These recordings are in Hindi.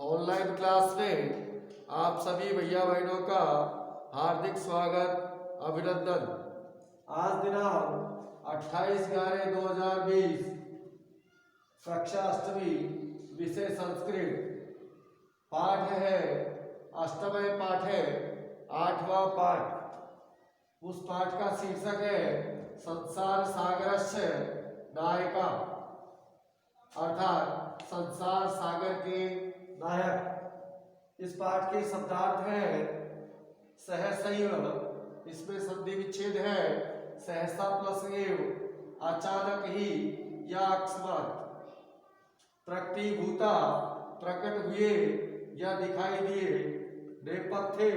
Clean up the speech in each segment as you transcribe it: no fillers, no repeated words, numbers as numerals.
ऑनलाइन क्लास में आप सभी भैया बहनों का हार्दिक स्वागत, अभिनंदन। आज दिनांक 28/11/2020, कक्षा अष्टमी, विषय संस्कृत। पाठ है अष्टमय पाठ है, 8वां पाठ। उस पाठ का शीर्षक है संसार सागरस्य नायका, अर्थात संसार सागर के नायक। इस पाठ के शब्दार्थ है सहसैव, इसमें संधि विच्छेद है सहसा प्लस एव, अचानक ही या अकस्मात। प्रकटीभूता, प्रकट हुए या दिखाई दिए। नेपथ्य,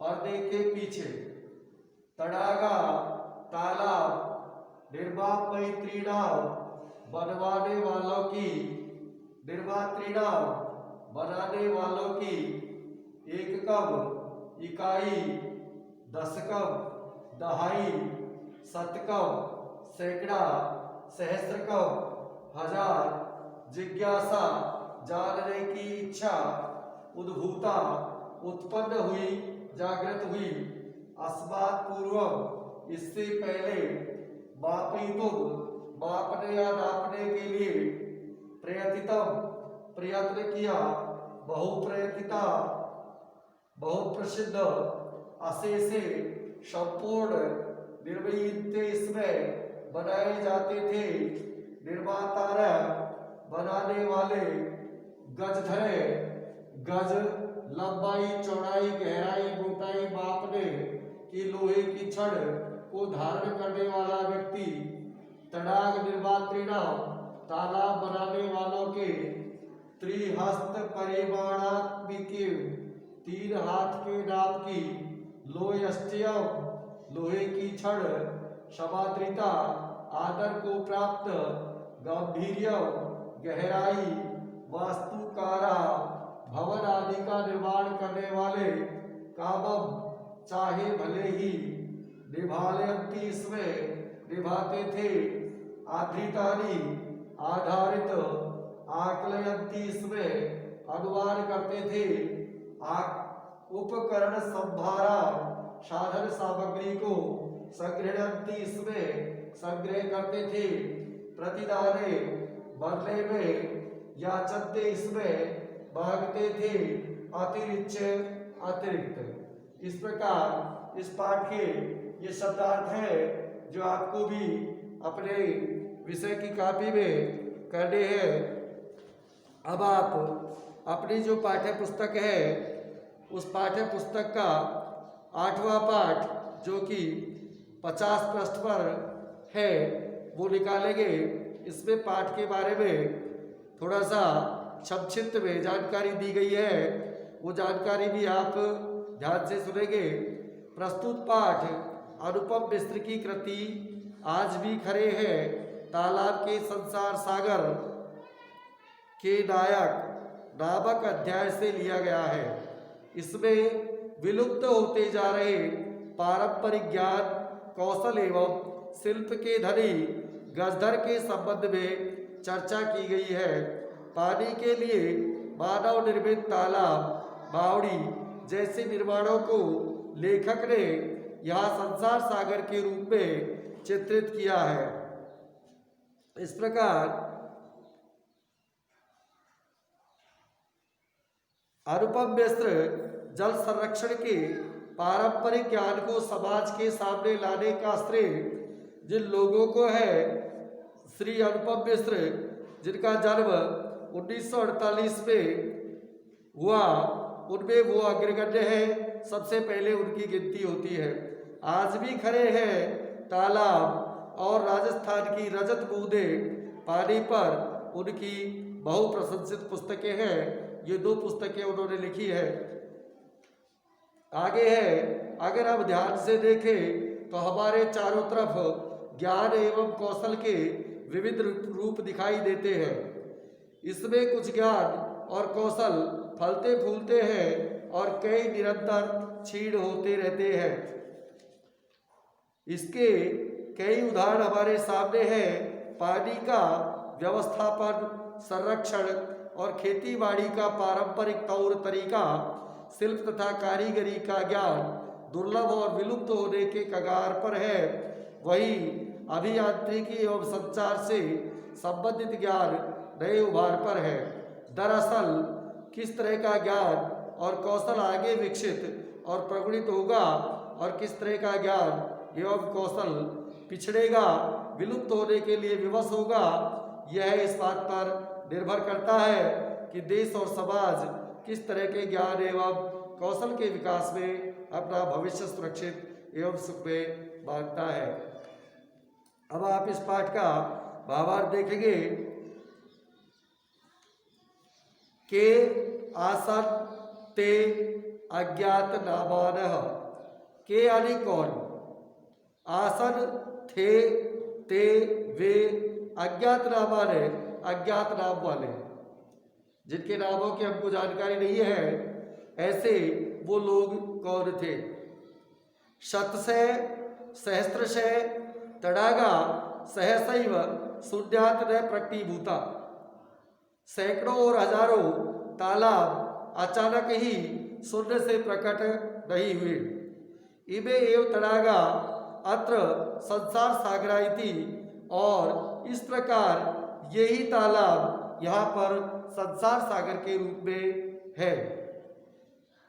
पर्दे के पीछे। तड़ागा, तालाब। निर्मापयित्रीणाम, बनवाने वालों की। निर्मातृणाम, बनाने वालों की। एककम, इकाई। दशकम, दहाई। शतकम, सैकड़ा। सहस्रकम, हजार। जिज्ञासा, जानने की इच्छा। उद्भूता, उत्पन्न हुई, जागृत हुई। अस्मात् पूर्वम, इससे पहले। मापयितुम, मापने या नापने के लिए। प्रयतितम, प्रयत्न किया। बहुप्रयतिता, बहुप्रसिद्ध। अशेषे, संपूर्ण। निर्मिते, इसमें बनाए जाते थे। निर्मातारः, बनाने वाले। गजधरे, गज, लंबाई, चौड़ाई, गहराई, मोटाई मापने की लोहे की छड़ को धारण करने वाला व्यक्ति। तड़ाग, निर्मातृणाम, तालाब बनाने वालों के। त्रिहस्त परिमाणात्मिके, 3 हाथ के नाप की। लोयष्ट्यम, लोहे की छड़। समाद्रिता, आदर को प्राप्त। गांभीर्यम, गहराई। वास्तुकारा, भवन आदि का निर्माण करने वाले। कामम, चाहे भले ही। निभालयन्ति, इसमें निभाते थे। आधृतानि, आधारित। आकलयन्ति, इसमें अनुमान करते थे। उपकरण संभारा, साधन सामग्री को। संगृह्णन्ति, इसमें संग्रह करते थे। प्रतिदाने, बदले में। याचन्ते, इसमें मांगते थे। अतिरिक्त, अतिरिक्त। इस प्रकार इस पाठ के ये शब्दार्थ है जो आपको भी अपने विषय की कॉपी में करने हैं। अब आप अपनी जो पाठ्य पुस्तक है उस पाठ्य पुस्तक का 8वां पाठ जो कि 50 पृष्ठ पर है वो निकालेंगे। इसमें पाठ के बारे में थोड़ा सा संक्षिप्त में जानकारी दी गई है, वो जानकारी भी आप ध्यान से सुनेंगे। प्रस्तुत पाठ अनुपम मिश्र की कृति आज भी खड़े हैं तालाब के संसार सागर के नायक नामक अध्याय से लिया गया है। इसमें विलुप्त होते जा रहे पारंपरिक ज्ञान, कौशल एवं शिल्प के धनी गजधर के संबंध में चर्चा की गई है। पानी के लिए मानव निर्मित तालाब, बावड़ी जैसे निर्माणों को लेखक ने यहाँ संसार सागर के रूप में चित्रित किया है। इस प्रकार अनुपम मिश्र जल संरक्षण के पारंपरिक ज्ञान को समाज के सामने लाने का श्रेय जिन लोगों को है, श्री अनुपम मिश्र जिनका जन्म 1948 में हुआ, उनमें वो अग्रगण्य है। सबसे पहले उनकी गिनती होती है। आज भी खड़े हैं तालाब और राजस्थान की रजत बूंदें पानी पर उनकी बहुप्रशंसित पुस्तकें हैं। ये 2 पुस्तकें उन्होंने लिखी है। आगे है, अगर हम ध्यान से देखें तो हमारे चारों तरफ ज्ञान एवं कौशल के विविध रूप दिखाई देते हैं। इसमें कुछ ज्ञान और कौशल फलते फूलते हैं और कई निरंतर क्षीण होते रहते हैं। इसके कई उदाहरण हमारे सामने हैं। पानी का व्यवस्थापन, संरक्षण, और खेती बाड़ी का पारंपरिक तौर तरीका, शिल्प तथा कारीगरी का ज्ञान दुर्लभ और विलुप्त होने के कगार पर है, वही अभियांत्रिकी एवं संचार से संबंधित ज्ञान नए उभार पर है। दरअसल किस तरह का ज्ञान और कौशल आगे विकसित और प्रगुणित होगा और किस तरह का ज्ञान एवं कौशल पिछड़ेगा, विलुप्त होने के लिए विवश होगा, यह इस बात पर निर्भर करता है कि देश और समाज किस तरह के ज्ञान एवं कौशल के विकास में अपना भविष्य सुरक्षित एवं सुखमय मानता है। अब आप इस पाठ का भावार्थ देखेंगे। के आसन ते अज्ञात नामानः। के यानी कौन, आसन थे ते वे, अज्ञात नामान है अज्ञात नाम वाले, जिनके नामों की हमको जानकारी नहीं है, ऐसे वो लोग कौन थे। शतशः सहस्त्रशः तड़ागा सहसैव शून्यात् न प्रकटीभूता। सैकड़ों और हजारों तालाब अचानक ही शून्य से प्रकट नहीं हुए। इमे एव तड़ागा अत्र संसार सागराइति, और इस प्रकार यही तालाब यहाँ पर संसार सागर के रूप में है।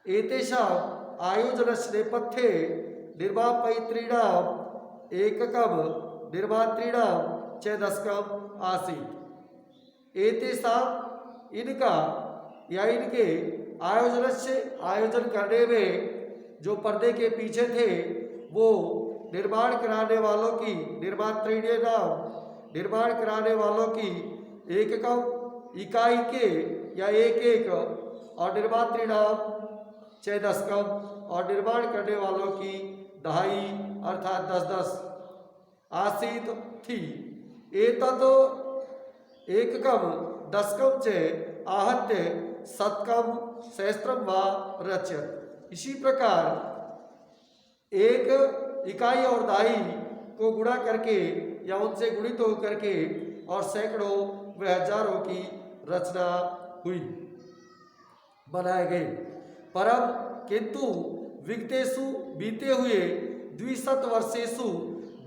एतेषाम् आयोजनस्य नेपथ्ये निर्मापयितॄणाम् एककं निर्मातॄणां च दशकम् आसीत्। एतेषाम् इनका या इनके आयोजन करने में जो पर्दे के पीछे थे, वो निर्माण कराने वालों की निर्माण कराने वालों की एककम इकाई के या एक और निर्मातृणाम च दशकम, और निर्माण करने वालों की दहाई अर्थात 10-10 आसीत थी। एतत् एककम दशकम च आहत्य शतकम सहस्त्रम वा रच्यत। इसी प्रकार एक इकाई और दहाई को गुणा करके या उनसे गुणित होकर के और सैकड़ों व हजारों की रचना हुई, बनाए गए। परम किंतु विगतेषु बीते हुए 200 वर्षेषु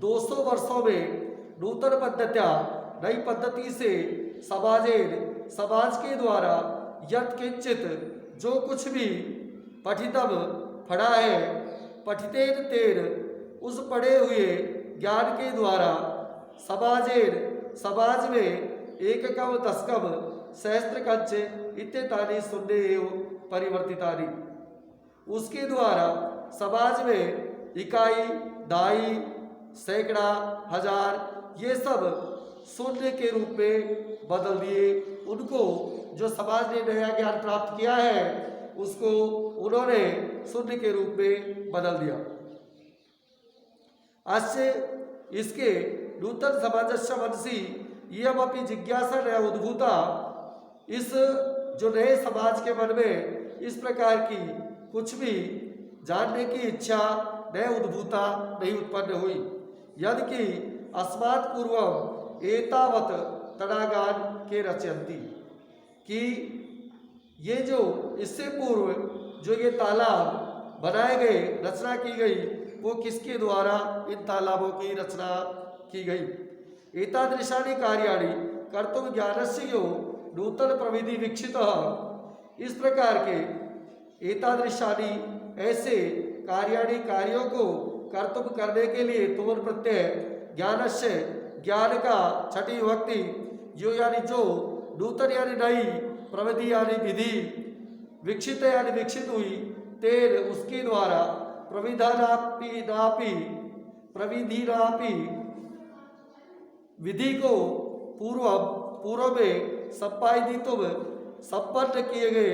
200 वर्षों में नूतन पद्धत्या नई पद्धति से समाज के द्वारा यत् किंचित जो कुछ भी पठितम पढ़ा है, पठितेन तेन उस पढ़े हुए ज्ञान के द्वारा समाज में एककम दशकम सहस्त्रकंच इत्येतानि शून्य एवं परिवर्तितानि, उसके द्वारा समाज में इकाई दहाई सैकड़ा हजार ये सब शून्य के रूप में बदल दिए। उनको जो समाज ने नया ज्ञान प्राप्त किया है उसको उन्होंने शून्य के रूप में बदल दिया। अस्य इसके नूतन समाजस्य मनसि इयमपि जिज्ञासा न उद्भूता। इस जो नए समाज के मन में इस प्रकार की कुछ भी जानने की इच्छा न उद्भूता नहीं उत्पन्न हुई। यदि कि अस्मात् पूर्वम एतावत तड़ागान के रचयन्ति, कि ये जो इससे पूर्व जो ये तालाब बनाए गए, रचना की गई, वो किसके द्वारा इन तालाबों की रचना की गई। एतादृशानि कार्याणि कर्तुं ज्ञानस्य यो नूतन प्रविधि विकसितः। इस प्रकार के एतादृशानि ऐसे कार्यों को कर्तुं करने के लिए तुम प्रत्यय ज्ञानस्य ज्ञान का छठी विभक्ति जो यानी जो नूतन यानी नई प्रविधि यानी विधि विकसित यानी विकसित हुई, तेन उसके द्वारा प्रविधिनापि विधि को पूर्व में संपादितुम संपन्न किए गए।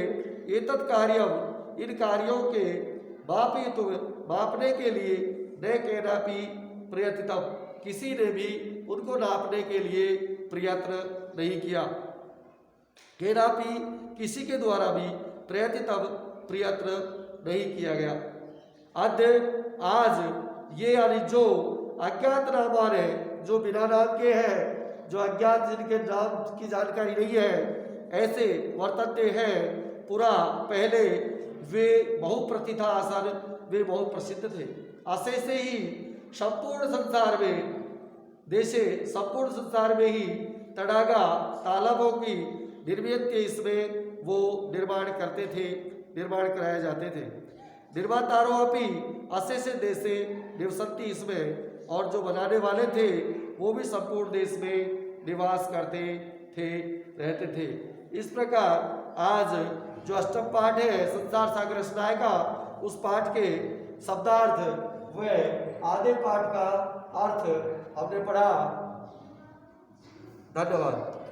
एतत् कार्यम इन कार्यों के मापने के लिए न केनापि प्रयत्नितम, किसी ने भी उनको नापने के लिए प्रयत्न नहीं किया। केनापि किसी के द्वारा भी प्रयत्न नहीं किया गया। आज ये यानी जो अज्ञात नामान है, जो बिना नाम के हैं, जो अज्ञात जिनके नाम की जानकारी नहीं है, ऐसे वर्तते हैं। पूरा पहले वे बहुप्रति था आसन, वे बहुत प्रसिद्ध थे। असे से ही संपूर्ण संसार में देशे संपूर्ण संसार में ही तड़ागा तालाबों की निर्मित के इसमें वो निर्माण करते थे, निर्माण कराए जाते थे। निर्मातारों अपनी असे से देशे निवसंती इसमें, और जो बनाने वाले थे वो भी संपूर्ण देश में निवास करते थे, रहते थे। इस प्रकार आज जो अष्टम पाठ है संसार सागर रचनाएं का, उस पाठ के शब्दार्थ व आधे पाठ का अर्थ हमने पढ़ा। धन्यवाद।